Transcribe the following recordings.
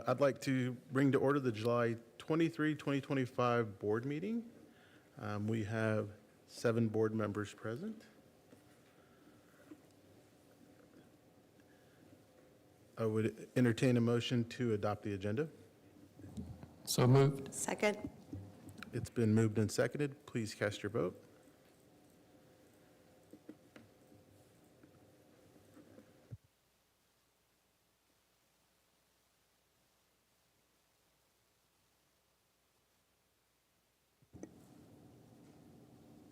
I'd like to bring to order the July 23, 2025 board meeting. We have 7 board members present. I would entertain a motion to adopt the agenda. So moved. Second. It's been moved and seconded. Please cast your vote.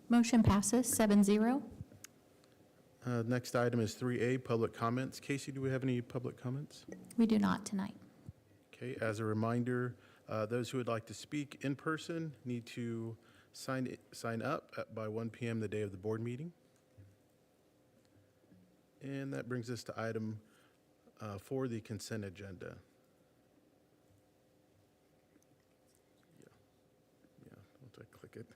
Motion passes 7-0. Next item is 3A, public comments. Casey, do we have any public comments? We do not tonight. Okay, as a reminder, those who would like to speak in person need to sign up by 1 p.m. the day of the board meeting. And that brings us to item 4, the consent agenda. Yeah, once I click it.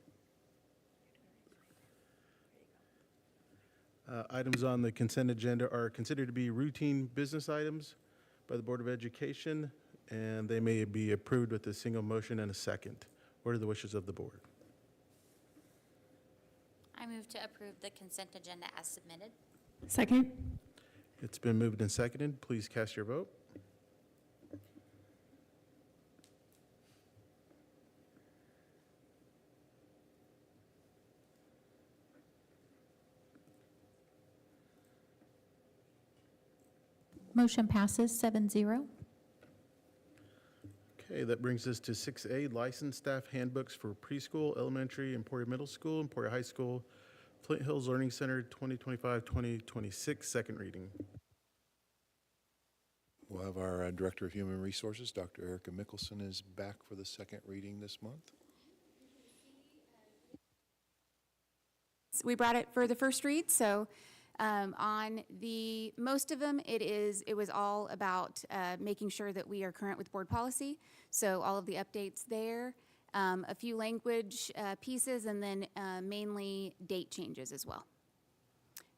Items on the consent agenda are considered to be routine business items by the Board of Education, and they may be approved with a single motion and a second. What are the wishes of the board? I move to approve the consent agenda as submitted. Second. It's been moved and seconded. Please cast your vote. Motion passes 7-0. Okay, that brings us to 6A, licensed staff handbooks for preschool, elementary, Emporia Middle School, Emporia High School, Flint Hills Learning Center, 2025-2026, second reading. We'll have our Director of Human Resources, Dr. Erica Mickelson, is back for the second reading this month. We brought it for the first read, so on the most of them, it was all about making sure that we are current with board policy. So all of the updates there, a few language pieces, and then mainly date changes as well.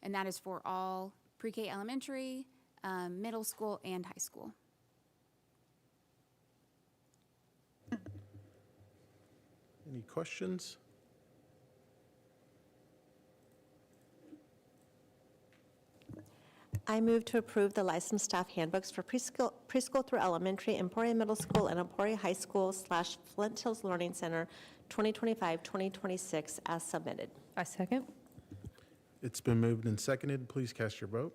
And that is for all pre-K elementary, middle school, and high school. Any questions? I move to approve the licensed staff handbooks for preschool through elementary, Emporia Middle School, and Emporia High School / Flint Hills Learning Center, 2025-2026, as submitted. I second. It's been moved and seconded. Please cast your vote.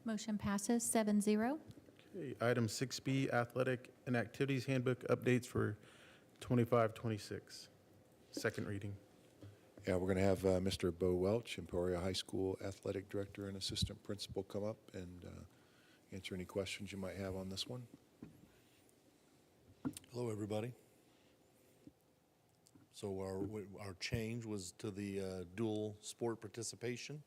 Motion passes 7-0. Okay, item 6B, athletic and activities handbook updates for 25-26, second reading. Yeah, we're going to have Mr. Bo Welch, Emporia High School Athletic Director and Assistant Principal, come up and answer any questions you might have on this one. Hello, everybody. So our change was to the dual sport participation,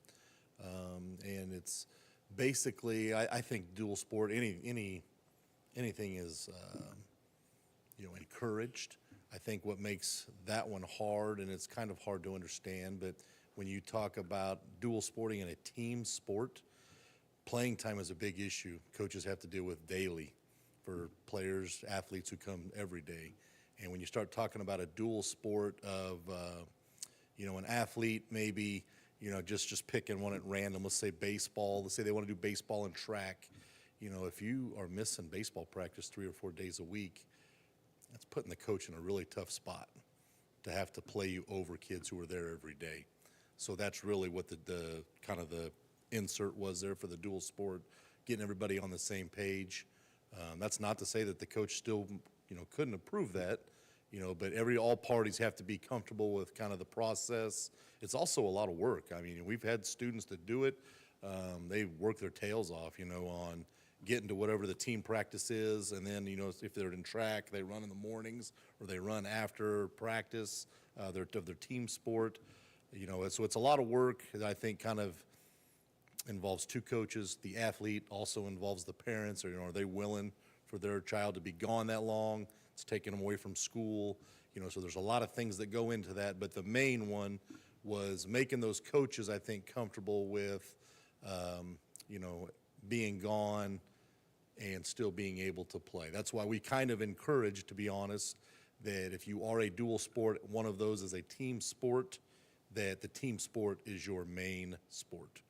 and it's basically, I think dual sport, anything is, encouraged. I think what makes that one hard, and it's kind of hard to understand, but when you talk about dual sporting in a team sport, playing time is a big issue. Coaches have to deal with daily for players, athletes who come every day. And when you start talking about a dual sport of, an athlete maybe, just picking one at random, let's say baseball, let's say they want to do baseball and track. If you are missing baseball practice 3 or 4 days a week, that's putting the coach in a really tough spot to have to play you over kids who are there every day. So that's really what the kind of the insert was there for the dual sport, getting everybody on the same page. That's not to say that the coach still, couldn't approve that, but all parties have to be comfortable with kind of the process. It's also a lot of work. I mean, we've had students that do it. They work their tails off, on getting to whatever the team practice is, and then, if they're in track, they run in the mornings or they run after practice of their team sport. So it's a lot of work that I think kind of involves 2 coaches. The athlete also involves the parents, or are they willing for their child to be gone that long? It's taking them away from school, so there's a lot of things that go into that. But the main one was making those coaches, I think, comfortable with, being gone and still being able to play. That's why we kind of encourage, to be honest, that if you are a dual sport, one of those is a team sport, that the team sport is your main sport.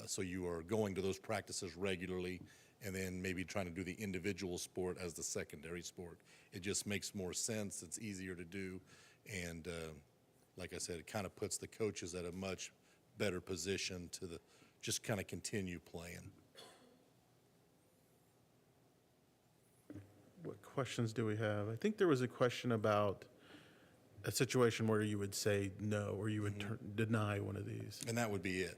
So you are going to those practices regularly and then maybe trying to do the individual sport as the secondary sport. It just makes more sense. It's easier to do. And like I said, it kind of puts the coaches at a much better position to just kind of continue playing. What questions do we have? I think there was a question about a situation where you would say no, or you would deny one of these. And that would be it.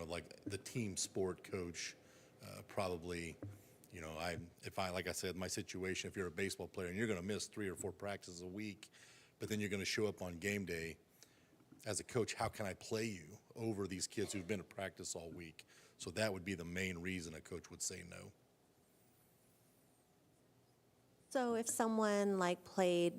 Like the team sport coach, probably, like I said, my situation, if you're a baseball player and you're going to miss 3 or 4 practices a week, but then you're going to show up on game day, as a coach, how can I play you over these kids who've been at practice all week? So that would be the main reason a coach would say no. So if someone like played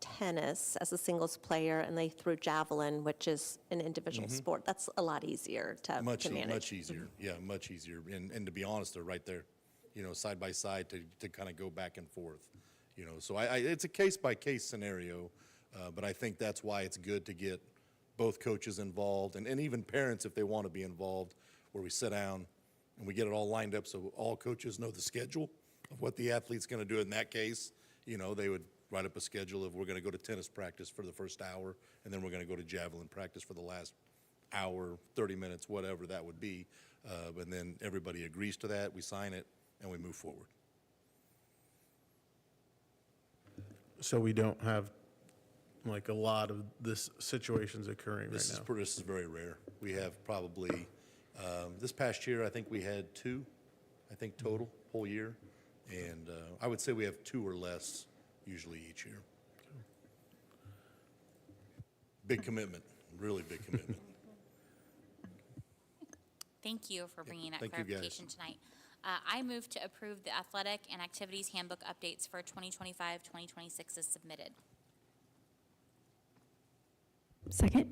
tennis as a singles player and they threw javelin, which is an individual sport, that's a lot easier to manage. Much easier. Yeah, much easier. And to be honest, they're right there, side by side to kind of go back and forth. So it's a case-by-case scenario, but I think that's why it's good to get both coaches involved and even parents if they want to be involved, where we sit down and we get it all lined up so all coaches know the schedule of what the athlete's going to do. In that case, they would write up a schedule of we're going to go to tennis practice for the first hour, and then we're going to go to javelin practice for the last hour, 30 minutes, whatever that would be. And then everybody agrees to that, we sign it, and we move forward. So we don't have like a lot of this situations occurring right now. This is very rare. We have probably, this past year, I think we had 2, total, whole year. And I would say we have 2 or less usually each year. Big commitment, really big commitment. Thank you for bringing that Thank you, guys. clarification tonight. I move to approve the athletic and activities handbook updates for 2025-2026 as submitted. Second.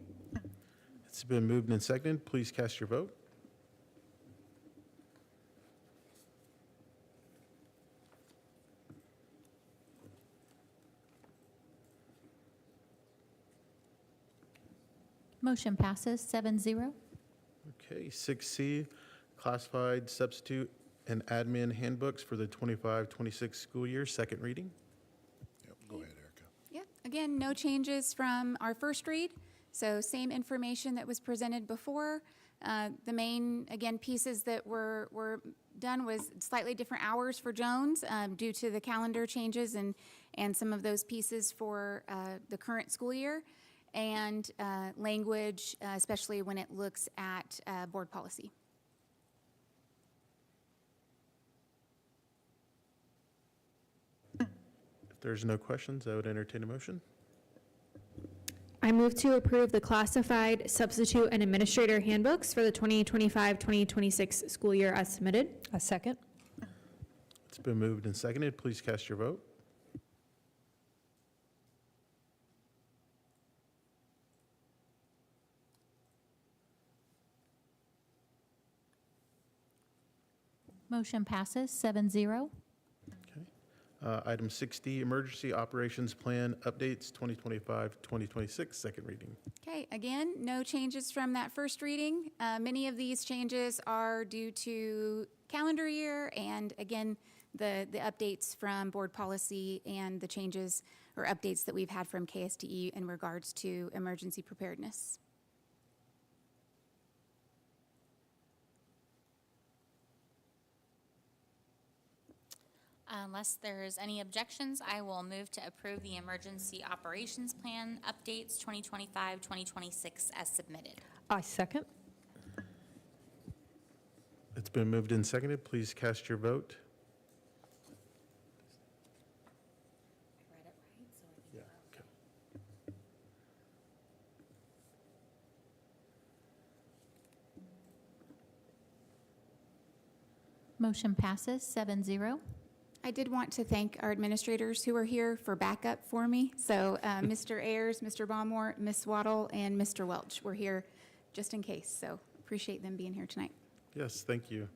It's been moved and seconded. Please cast your vote. Motion passes 7-0. Okay, 6C, classified substitute and admin handbooks for the 25-26 school year, second reading. Yep, go ahead, Erica. Yeah, again, no changes from our first read, so same information that was presented before. The main, again, pieces that were done was slightly different hours for Jones due to the calendar changes and some of those pieces for the current school year, and language, especially when it looks at board policy. If there's no questions, I would entertain a motion. I move to approve the classified substitute and administrator handbooks for the 2025-2026 school year as submitted. A second. It's been moved and seconded. Please cast your vote. Motion passes 7-0. Okay. Item 6D, emergency operations plan updates 2025-2026, second reading. Okay, again, no changes from that first reading. Many of these changes are due to calendar year and, again, the updates from board policy and the changes or updates that we've had from KSDE in regards to emergency preparedness. Unless there's any objections, I will move to approve the emergency operations plan updates 2025-2026 as submitted. I second. It's been moved and seconded. Please cast your vote. Yeah, okay. Motion passes 7-0. I did want to thank our administrators who are here for backup for me. So Mr. Ayers, Mr. Baumort, Ms. Waddle, and Mr. Welch were here just in case. So appreciate them being here tonight. Yes, thank you.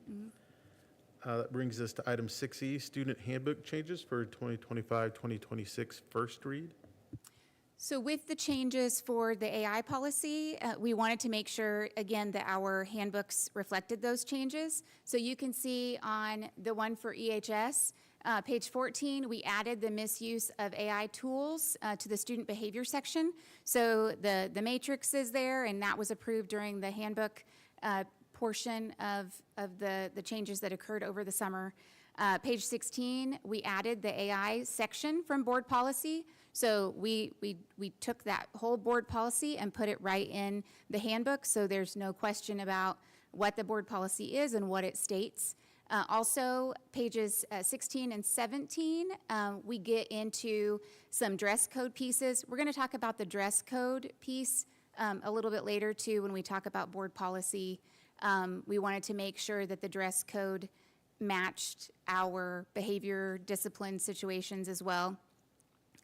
That brings us to item 6E, student handbook changes for 2025-2026 first read. So with the changes for the AI policy, we wanted to make sure, again, that our handbooks reflected those changes. So you can see on the one for EHS, page 14, we added the misuse of AI tools to the student behavior section. So the matrix is there, and that was approved during the handbook portion of the changes that occurred over the summer. Page 16, we added the AI section from board policy. So we took that whole board policy and put it right in the handbook, so there's no question about what the board policy is and what it states. Also, pages 16 and 17, we get into some dress code pieces. We're going to talk about the dress code piece a little bit later, too, when we talk about board policy. We wanted to make sure that the dress code matched our behavior discipline situations as well.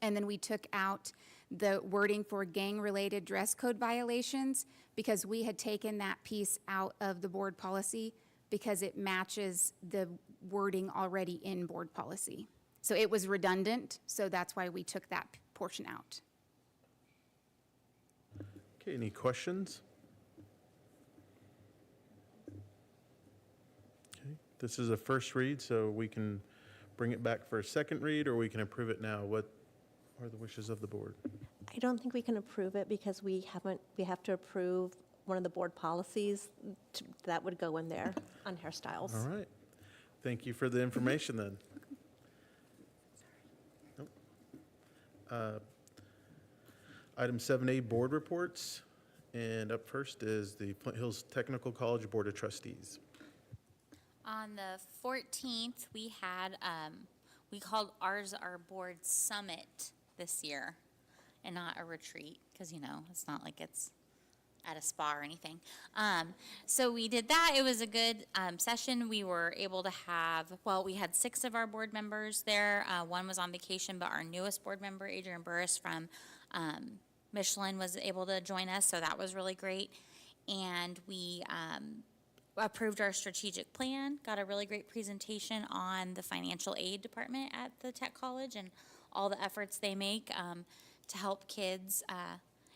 And then we took out the wording for gang-related dress code violations because we had taken that piece out of the board policy because it matches the wording already in board policy. So it was redundant, so that's why we took that portion out. Okay, any questions? Okay, this is a first read, so we can bring it back for a second read, or we can approve it now. What are the wishes of the board? I don't think we can approve it because we have to approve one of the board policies that would go in there on hairstyles. All right. Thank you for the information then. Nope. Item 7A, board reports. And up first is the Flint Hills Technical College Board of Trustees. On the 14th, we had, we called ours our board summit this year and not a retreat because, it's not like it's at a spa or anything. So we did that. It was a good session. We were able to have, we had 6 of our board members there. One was on vacation, but our newest board member, Adrian Burris from Michelin, was able to join us, so that was really great. And we approved our strategic plan, got a really great presentation on the financial aid department at the Tech College and all the efforts they make to help kids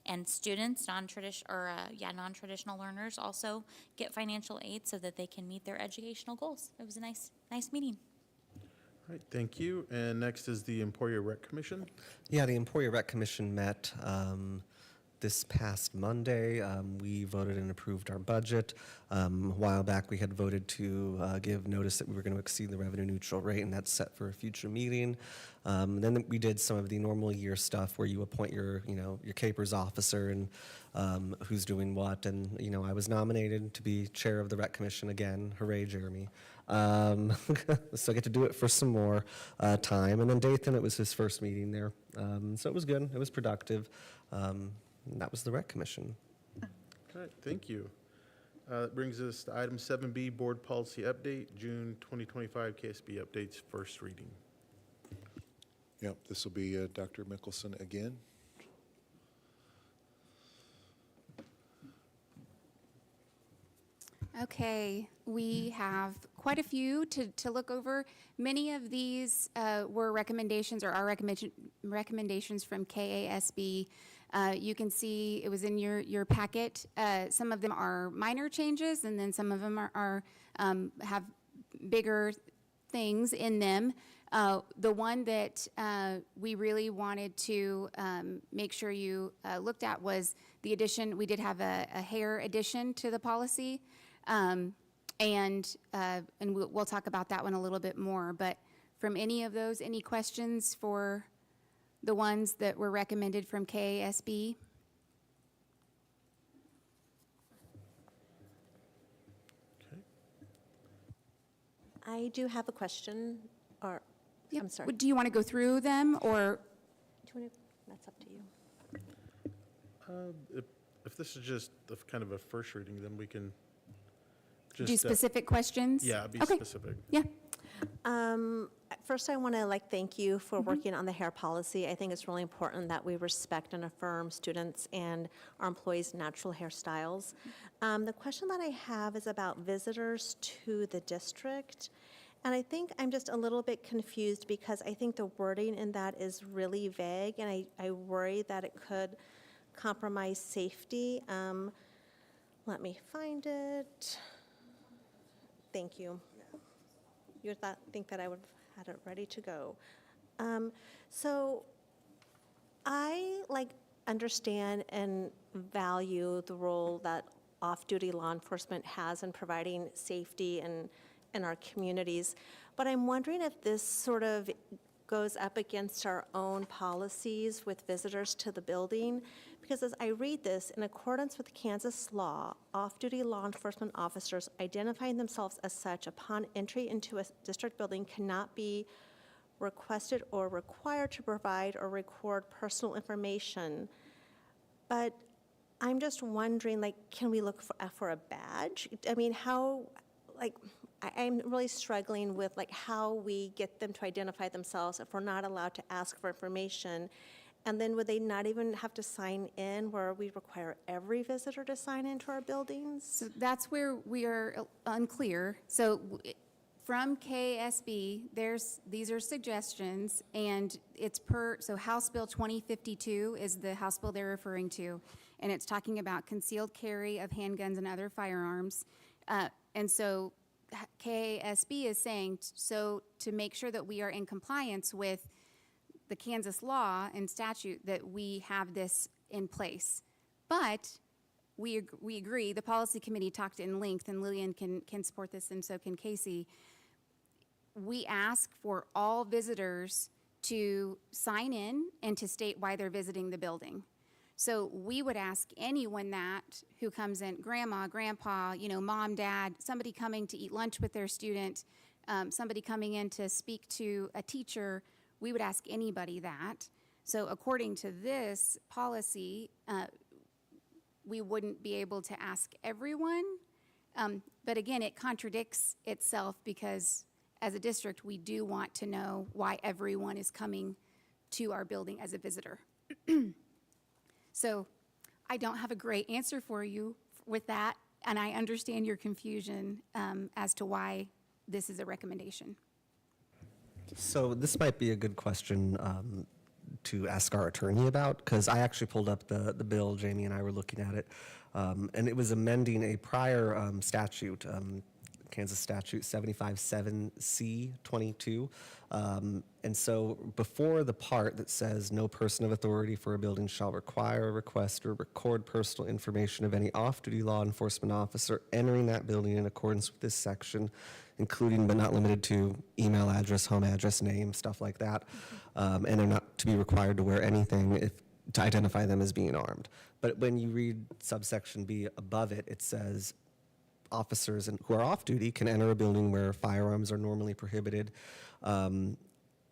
and students, non-traditional learners also get financial aid so that they can meet their educational goals. It was a nice meeting. All right, thank you. And next is the Emporia Rec Commission. Yeah, the Emporia Rec Commission met this past Monday. We voted and approved our budget. A while back, we had voted to give notice that we were going to exceed the revenue neutral rate, and that's set for a future meeting. Then we did some of the normal year stuff where you appoint your capers officer and who's doing what. And, I was nominated to be chair of the Rec Commission again. Hooray, Jeremy. So I get to do it for some more time. And then Dathan, it was his first meeting there. So it was good. It was productive. And that was the Rec Commission. All right, thank you. That brings us to item 7B, Board Policy Update, June 2025 KSB Updates, first reading. Yep, this will be Dr. Mickelson again. Okay, we have quite a few to look over. Many of these were recommendations or are recommendations from KASB. You can see it was in your packet. Some of them are minor changes, and then some of them are have bigger things in them. The one that we really wanted to make sure you looked at was the addition. We did have a hair addition to the policy, and we'll talk about that one a little bit more. But from any of those, any questions for the ones that were recommended from KASB? Okay. I do have a question, or, Yep. I'm sorry. Do you want to go through them, or? Do you want to, that's up to you. If this is just kind of a first reading, then we can just Do specific questions? Yeah, be Okay. specific. Yeah. First, I want to thank you for working on the hair policy. I think it's really important that we respect and affirm students and our employees' natural hairstyles. The question that I have is about visitors to the district. And I think I'm just a little bit confused because I think the wording in that is really vague, and I worry that it could compromise safety. Let me find it. Thank you. You think that I would have had it ready to go. So I understand and value the role that off-duty law enforcement has in providing safety in our communities, but I'm wondering if this sort of goes up against our own policies with visitors to the building. Because as I read this, in accordance with Kansas law, off-duty law enforcement officers identifying themselves as such upon entry into a district building cannot be requested or required to provide or record personal information. But I'm just wondering, can we look for a badge? I mean, how, I'm really struggling with how we get them to identify themselves if we're not allowed to ask for information. And then would they not even have to sign in, where we require every visitor to sign into our buildings? So that's where we are unclear. So from KSB, these are suggestions, and it's so House Bill 2052 is the House bill they're referring to, and it's talking about concealed carry of handguns and other firearms. And so KSB is saying, so to make sure that we are in compliance with the Kansas law and statute, that we have this in place. But we agree, the policy committee talked in length, and Lillian can support this, and so can Casey. We ask for all visitors to sign in and to state why they're visiting the building. So we would ask anyone who comes in, grandma, grandpa, mom, dad, somebody coming to eat lunch with their student, somebody coming in to speak to a teacher, we would ask anybody that. So according to this policy, we wouldn't be able to ask everyone. But again, it contradicts itself because as a district, we do want to know why everyone is coming to our building as a visitor. So I don't have a great answer for you with that, and I understand your confusion as to why this is a recommendation. So this might be a good question to ask our attorney about, because I actually pulled up the bill. Jamie and I were looking at it, and it was amending a prior statute, Kansas statute 757C22. And so before the part that says no person of authority for a building shall require, request, or record personal information of any off-duty law enforcement officer entering that building in accordance with this section, including but not limited to email address, home address, name, stuff like that. And they're not to be required to wear anything to identify them as being armed. But when you read subsection B above it, it says officers who are off-duty can enter a building where firearms are normally prohibited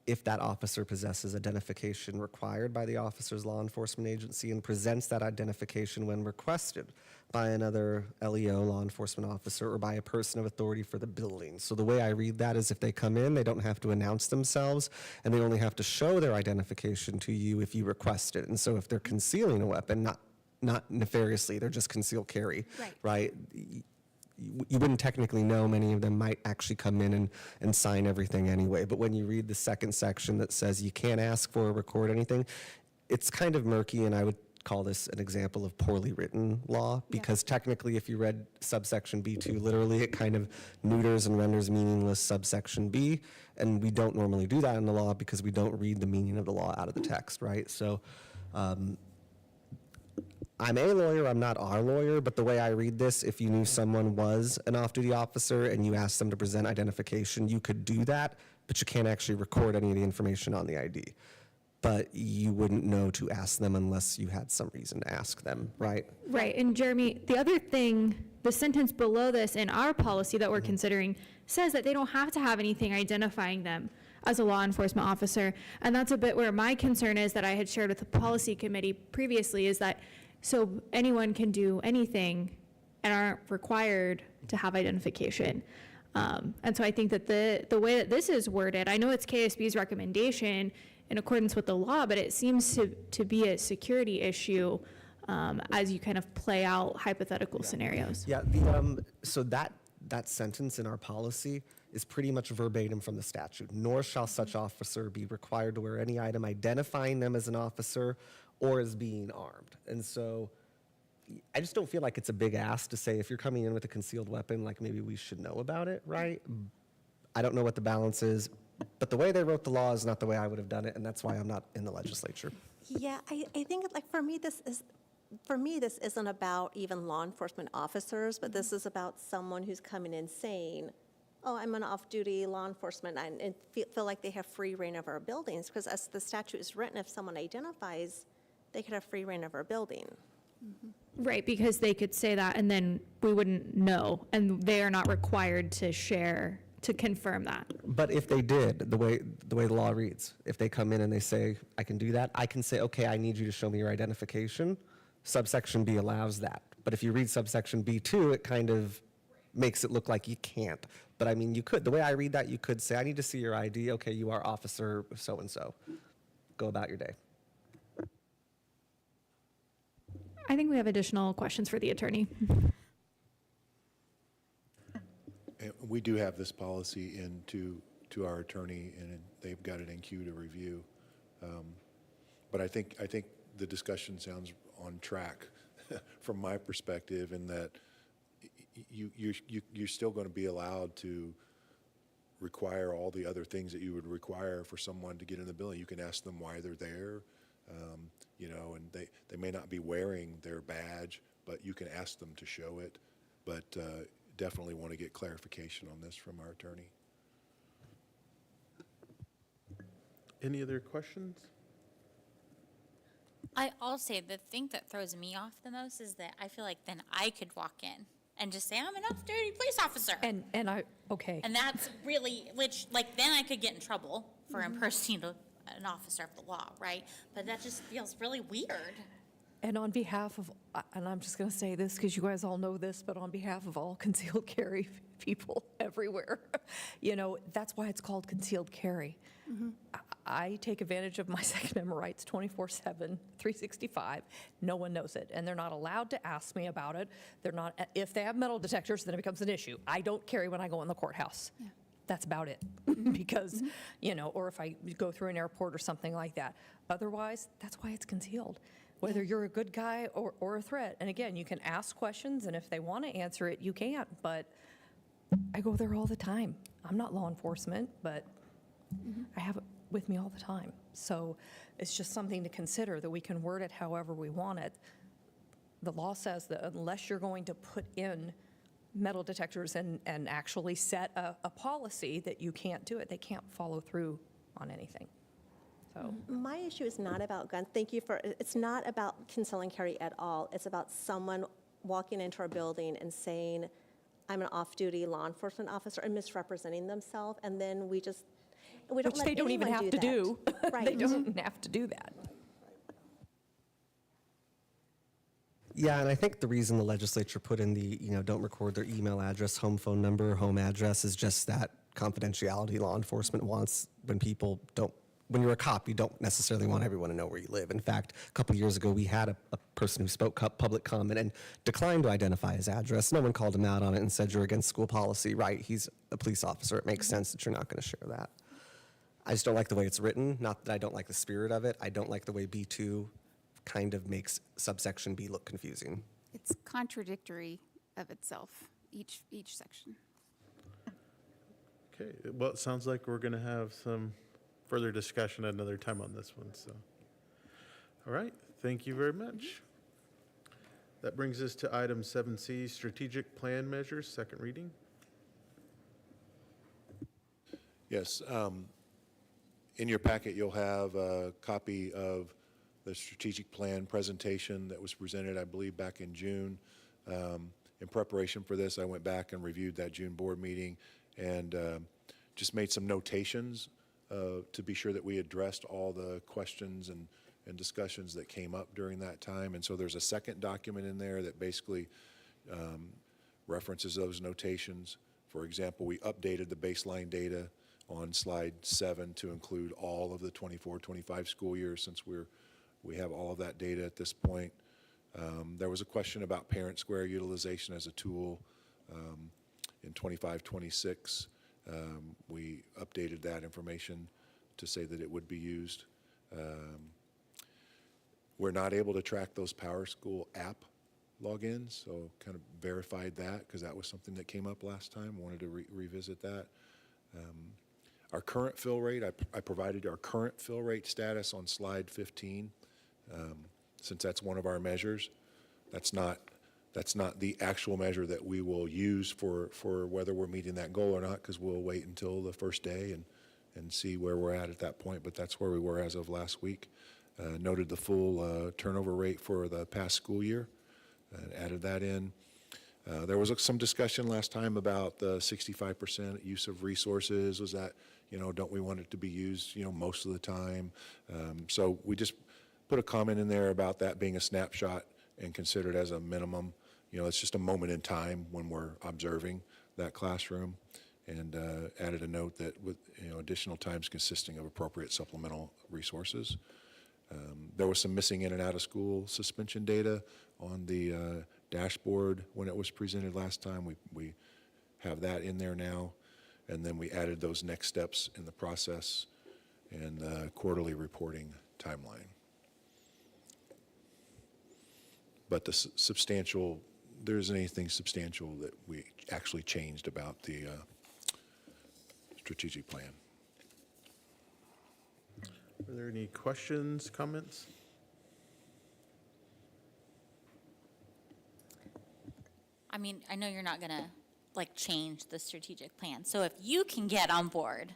if that officer possesses identification required by the officer's law enforcement agency and presents that identification when requested by another LEO, law enforcement officer, or by a person of authority for the building. So the way I read that is if they come in, they don't have to announce themselves, and they only have to show their identification to you if you request it. And so if they're concealing a weapon, not nefariously, they're just concealed carry, right? You wouldn't technically know. Many of them might actually come in and sign everything anyway. But when you read the second section that says you can't ask for or record anything, it's kind of murky, and I would call this an example of poorly written law, because technically if you read subsection B2 literally, it kind of neuters and renders meaningless subsection B, and we don't normally do that in the law because we don't read the meaning of the law out of the text, right? So I'm a lawyer, I'm not our lawyer, but the way I read this, if you knew someone was an off-duty officer and you asked them to present identification, you could do that, but you can't actually record any of the information on the ID. But you wouldn't know to ask them unless you had some reason to ask them, right? Right, and Jeremy, the other thing, the sentence below this in our policy that we're considering says that they don't have to have anything identifying them as a law enforcement officer. And that's a bit where my concern is that I had shared with the policy committee previously, is that so anyone can do anything and aren't required to have identification. And so I think that the way that this is worded, I know it's KSB's recommendation in accordance with the law, but it seems to be a security issue as you kind of play out hypothetical scenarios. Yeah, so that sentence in our policy is pretty much verbatim from the statute. Nor shall such officer be required to wear any item identifying them as an officer or as being armed. And so I just don't feel like it's a big ask to say if you're coming in with a concealed weapon, like maybe we should know about it, right? I don't know what the balance is, but the way they wrote the law is not the way I would have done it, and that's why I'm not in the legislature. Yeah, I think, like, for me, this isn't about even law enforcement officers, but this is about someone who's coming in saying, oh, I'm an off-duty law enforcement, and feel like they have free reign of our buildings, because as the statute is written, if someone identifies, they could have free reign of our building. Right, because they could say that and then we wouldn't know, and they are not required to share, to confirm that. But if they did, the way the law reads, if they come in and they say, I can do that, I can say, okay, I need you to show me your identification. Subsection B allows that. But if you read subsection B2, it kind of makes it look like you can't. But I mean, you could. The way I read that, you could say, I need to see your ID. Okay, you are officer so-and-so. Go about your day. I think we have additional questions for the attorney. And we do have this policy to our attorney, and they've got it in queue to review. But I think the discussion sounds on track from my perspective, in that you're still going to be allowed to require all the other things that you would require for someone to get in the building. You can ask them why they're there, and they may not be wearing their badge, but you can ask them to show it. But definitely want to get clarification on this from our attorney. Any other questions? I'll say the thing that throws me off the most is that I feel like then I could walk in and just say, I'm an off-duty police officer. And okay. And that's really, then I could get in trouble for impersonating an officer of the law, right? But that just feels really weird. And on behalf of, and I'm just going to say this because you guys all know this, but on behalf of all concealed carry people everywhere, that's why it's called concealed carry. I take advantage of my Second Amendment rights 24/7, 365. No one knows it, and they're not allowed to ask me about it. They're not. If they have metal detectors, then it becomes an issue. I don't carry when I go in the courthouse. Yeah. That's about it, because or if I go through an airport or something like that. Otherwise, that's why it's concealed. Whether you're a good guy or a threat. And again, you can ask questions, and if they want to answer it, you can't. But I go there all the time. I'm not law enforcement, but I have it with me all the time. So it's just something to consider, that we can word it however we want it. The law says that unless you're going to put in metal detectors and actually set a policy, that you can't do it. They can't follow through on anything. So my issue is not about guns. It's not about conceal and carry at all. It's about someone walking into our building and saying, I'm an off-duty law enforcement officer, and misrepresenting themselves, and then we don't which let they don't even anyone have to do. Right. They don't have to do that. Yeah, and I think the reason the legislature put in the, don't record their email address, home phone number, home address is just that confidentiality law enforcement wants. When you're a cop, you don't necessarily want everyone to know where you live. In fact, a couple years ago, we had a person who spoke public comment and declined to identify his address. No one called him out on it and said, you're against school policy, right? He's a police officer. It makes sense that you're not going to share that. I just don't like the way it's written. Not that I don't like the spirit of it. I don't like the way B2 kind of makes subsection B look confusing. It's contradictory of itself, each section. Okay, well, it sounds like we're going to have some further discussion at another time on this one, so. All right, thank you very much. That brings us to item 7C, strategic plan measures, second reading. Yes, in your packet, you'll have a copy of the strategic plan presentation that was presented, I believe, back in June. In preparation for this, I went back and reviewed that June board meeting and just made some notations to be sure that we addressed all the questions and discussions that came up during that time. And so there's a second document in there that basically references those notations For example, we updated the baseline data on slide 7 to include all of the 24-25 school years, since we have all of that data at this point. There was a question about parent square utilization as a tool in 25-26. We updated that information to say that it would be used. We're not able to track those Power School app logins, so kind of verified that because that was something that came up last time. Wanted to revisit that. Our current fill rate, I provided our current fill rate status on slide 15, since that's one of our measures. That's not the actual measure that we will use for whether we're meeting that goal or not, because we'll wait until the first day and see where we're at that point, but that's where we were as of last week. Noted the full turnover rate for the past school year, added that in. There was some discussion last time about the 65% use of resources. Was that, don't we want it to be used, most of the time? So we just put a comment in there about that being a snapshot and considered as a minimum. It's just a moment in time when we're observing that classroom, and added a note that with, additional times consisting of appropriate supplemental resources. There was some missing in and out of school suspension data on the dashboard when it was presented last time. We have that in there now, and then we added those next steps in the process and the quarterly reporting timeline. But there isn't anything substantial that we actually changed about the strategic plan. Are there any questions, comments? I mean, I know you're not gonna change the strategic plan. So if you can get on board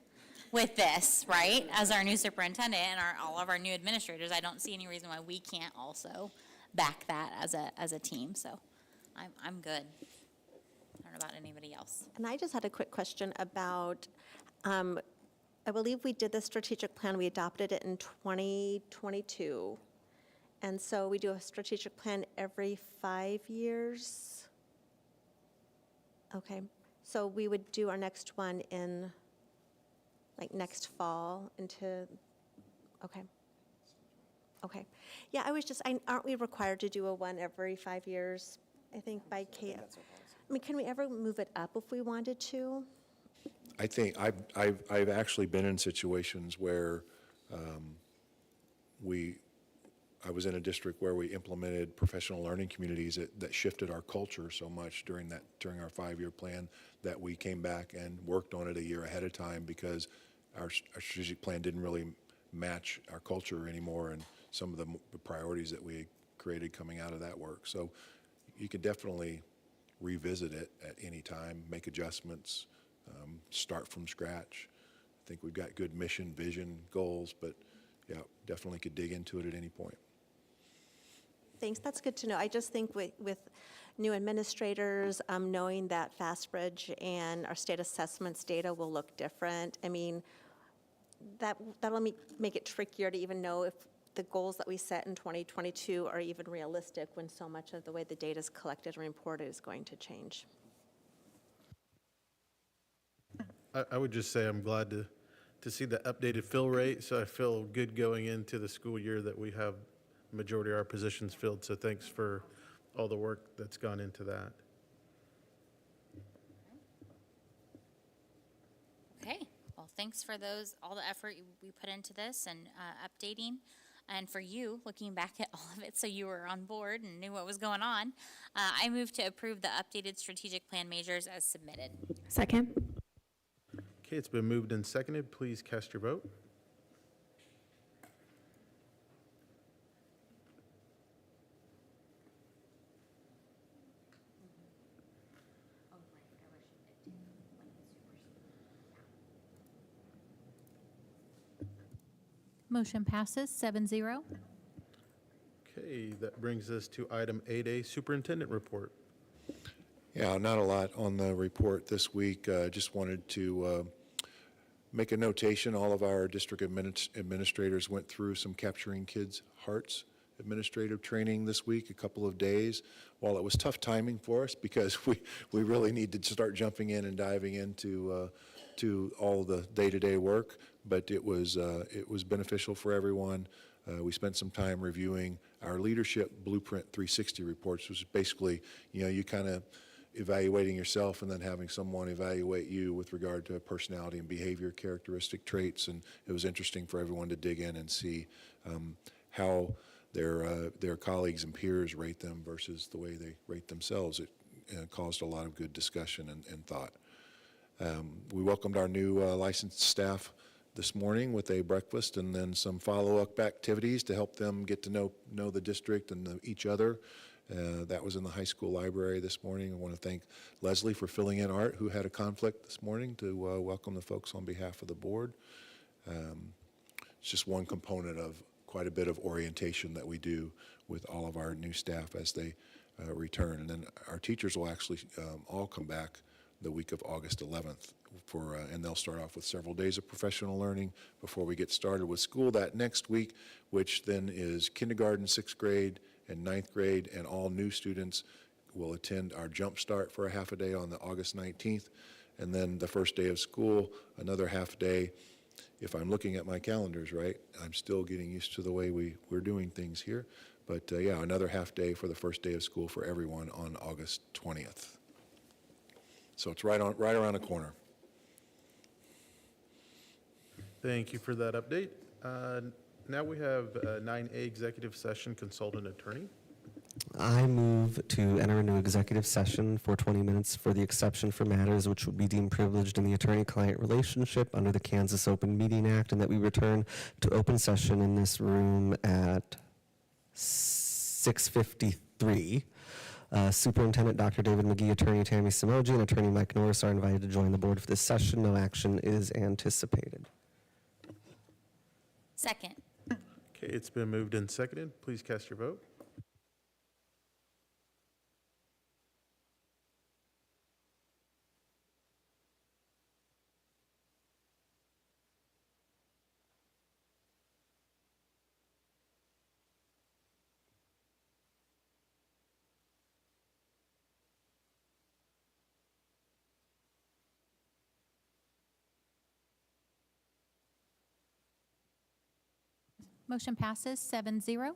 with this, right, as our new superintendent and all of our new administrators, I don't see any reason why we can't also back that as a team. So I'm good. I don't know about anybody else. And I just had a quick question about, I believe we did the strategic plan, we adopted it in 2022. And so we do a strategic plan every 5 years? Okay, so we would do our next one in, next fall okay. Okay, yeah, aren't we required to do a one every 5 years? I think by can we ever move it up if we wanted to? I think I've actually been in situations where I was in a district where we implemented professional learning communities that shifted our culture so much during our 5-year plan that we came back and worked on it a year ahead of time because our strategic plan didn't really match our culture anymore and some of the priorities that we had created coming out of that work. So you could definitely revisit it at any time, make adjustments, start from scratch. I think we've got good mission, vision, goals, but yeah, definitely could dig into it at any point. Thanks, that's good to know. I just think with new administrators, knowing that FastBridge and our state assessments data will look different, I mean, that'll make it trickier to even know if the goals that we set in 2022 are even realistic when so much of the way the data is collected and reported is going to change. I would just say I'm glad to see the updated fill rate, so I feel good going into the school year that we have majority of our positions filled, so thanks for all the work that's gone into that. Okay, well, thanks for all the effort we put into this and updating. And for you, looking back at all of it so you were on board and knew what was going on, I move to approve the updated strategic plan measures as submitted. Second. Okay, it's been moved and seconded. Please cast your vote. Motion passes 7-0. Okay, that brings us to item 8A, Superintendent Report. Yeah, not a lot on the report this week. Just wanted to make a notation. All of our district administrators went through some Capturing Kids' Hearts administrative training this week, a couple of days. While it was tough timing for us because we really need to start jumping in and diving into to all the day-to-day work, but it was beneficial for everyone. We spent some time reviewing our leadership blueprint 360 reports, which is basically, you kind of evaluating yourself and then having someone evaluate you with regard to personality and behavior characteristic traits. And it was interesting for everyone to dig in and see how their colleagues and peers rate them versus the way they rate themselves. It caused a lot of good discussion and thought. We welcomed our new licensed staff this morning with a breakfast and then some follow-up activities to help them get to know the district and each other. That was in the high school library this morning. I want to thank Leslie for filling in Art, who had a conflict this morning, to welcome the folks on behalf of the board. It's just one component of quite a bit of orientation that we do with all of our new staff as they return. And then our teachers will actually all come back the week of August 11th and they'll start off with several days of professional learning before we get started with school that next week, which then is kindergarten, 6th grade, and 9th grade, and all new students will attend our Jump Start for a half a day on the August 19th, and then the first day of school, another half day. If I'm looking at my calendars right, I'm still getting used to the way we're doing things here, but yeah, another half day for the first day of school for everyone on August 20th. So it's right around the corner. Thank you for that update. Now we have 9A executive session consultant attorney. I move to enter into executive session for 20 minutes for the exception for matters which would be deemed privileged in the attorney-client relationship under the Kansas Open Meeting Act, and that we return to open session in this room at 6:53. Superintendent Dr. David McGee, Attorney Tammy Simoji, and Attorney Mike Norris are invited to join the board for this session. No action is anticipated. Second. Okay, it's been moved and seconded. Please cast your vote. Motion passes 7-0.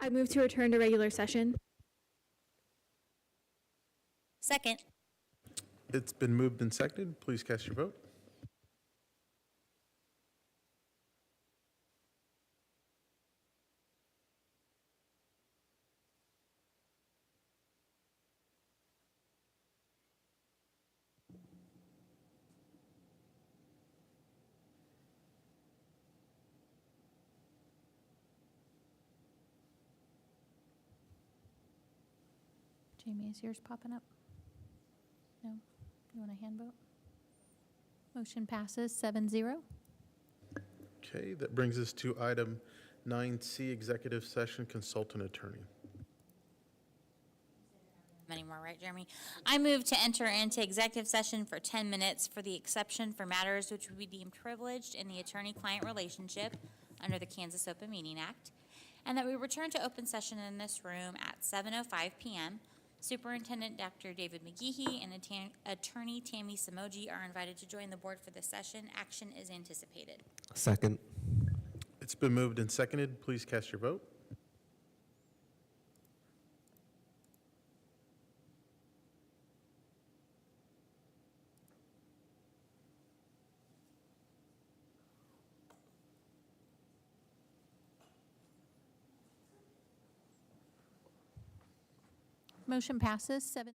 I move to return to regular session. Second. It's been moved and seconded. Please cast your vote. Jamie, is yours popping up? No? You want a hand vote? Motion passes 7-0. Okay, that brings us to item 9C, executive session consultant attorney. Anymore, right, Jeremy? I move to enter into executive session for 10 minutes for the exception for matters which would be deemed privileged in the attorney-client relationship under the Kansas Open Meeting Act, and that we return to open session in this room at 7:05 p.m. Superintendent Dr. David McGehee and Attorney Tammy Samoji are invited to join the board for this session. Action is anticipated. Second. It's been moved and seconded. Please cast your vote. Motion passes 7.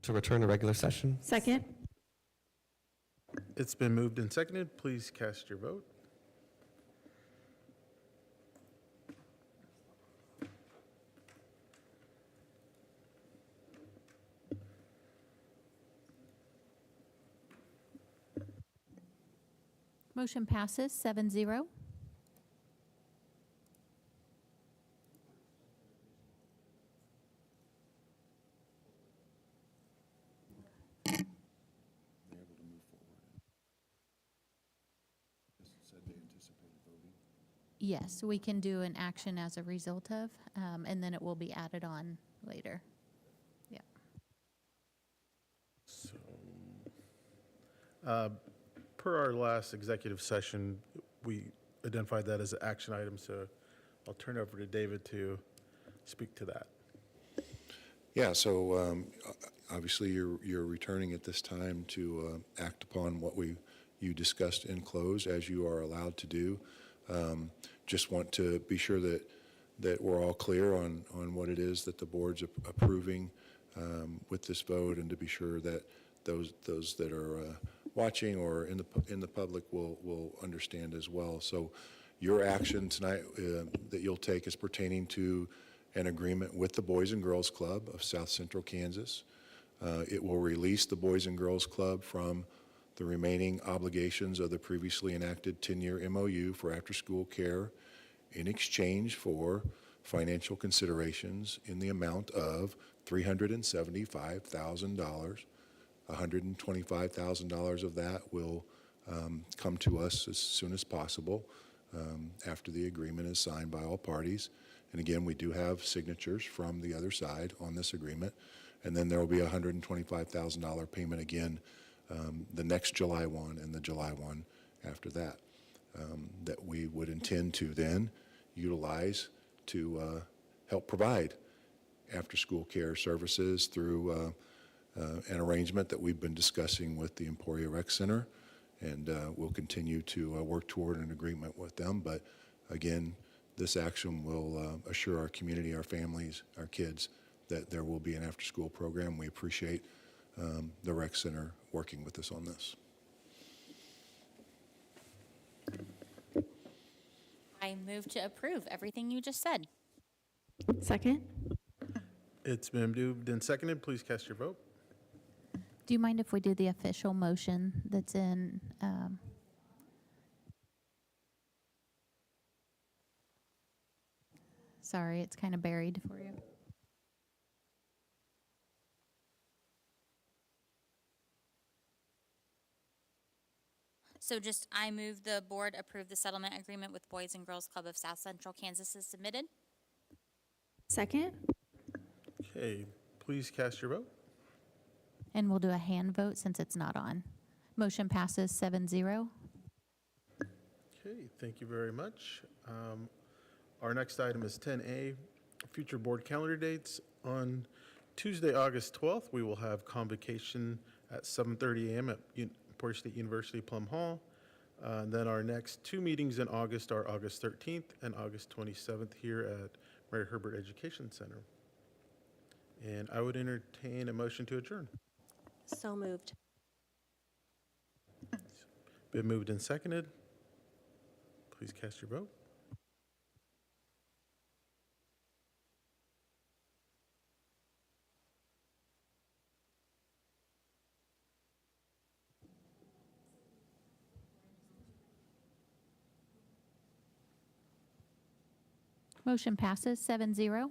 To return to regular session? Second? It's been moved and seconded. Please cast your vote. Motion passes 7-0. Yes, we can do an action as a result of, and then it will be added on later. Yeah. So, per our last executive session, we identified that as an action item, so I'll turn it over to David to speak to that. Yeah, so obviously you're returning at this time to act upon what you discussed in close, as you are allowed to do. Just want to be sure that we're all clear on what it is that the board's approving with this vote, and to be sure that those that are watching or in the public will understand as well. So your action tonight that you'll take is pertaining to an agreement with the Boys and Girls Club of South Central Kansas. It will release the Boys and Girls Club from the remaining obligations of the previously enacted 10-year MOU for after-school care in exchange for financial considerations in the amount of $375,000. $125,000 of that will come to us as soon as possible after the agreement is signed by all parties. And again, we do have signatures from the other side on this agreement. And then there will be a $125,000 payment again the next July 1 and the July 1 after that, that we would intend to then utilize to help provide after-school care services through an arrangement that we've been discussing with the Emporia Rec Center, and we'll continue to work toward an agreement with them. But again, this action will assure our community, our families, our kids that there will be an after-school program. We appreciate the Rec Center working with us on this. I move to approve everything you just said. Second? It's been moved and seconded. Please cast your vote. Do you mind if we do the official motion that's in? Sorry, it's kind of buried for you. So just, I move the board approve the settlement agreement with Boys and Girls Club of South Central Kansas as submitted. Second? Okay, please cast your vote. And we'll do a hand vote since it's not on. Motion passes 7-0. Okay, thank you very much. Our next item is 10A, future board calendar dates. On Tuesday, August 12th, we will have convocation at 7:30 a.m. at Emporia State University Plum Hall. Then our next two meetings in August are August 13th and August 27th here at Mary Herbert Education Center. And I would entertain a motion to adjourn. So moved. Been moved and seconded. Please cast your vote. Motion passes 7-0.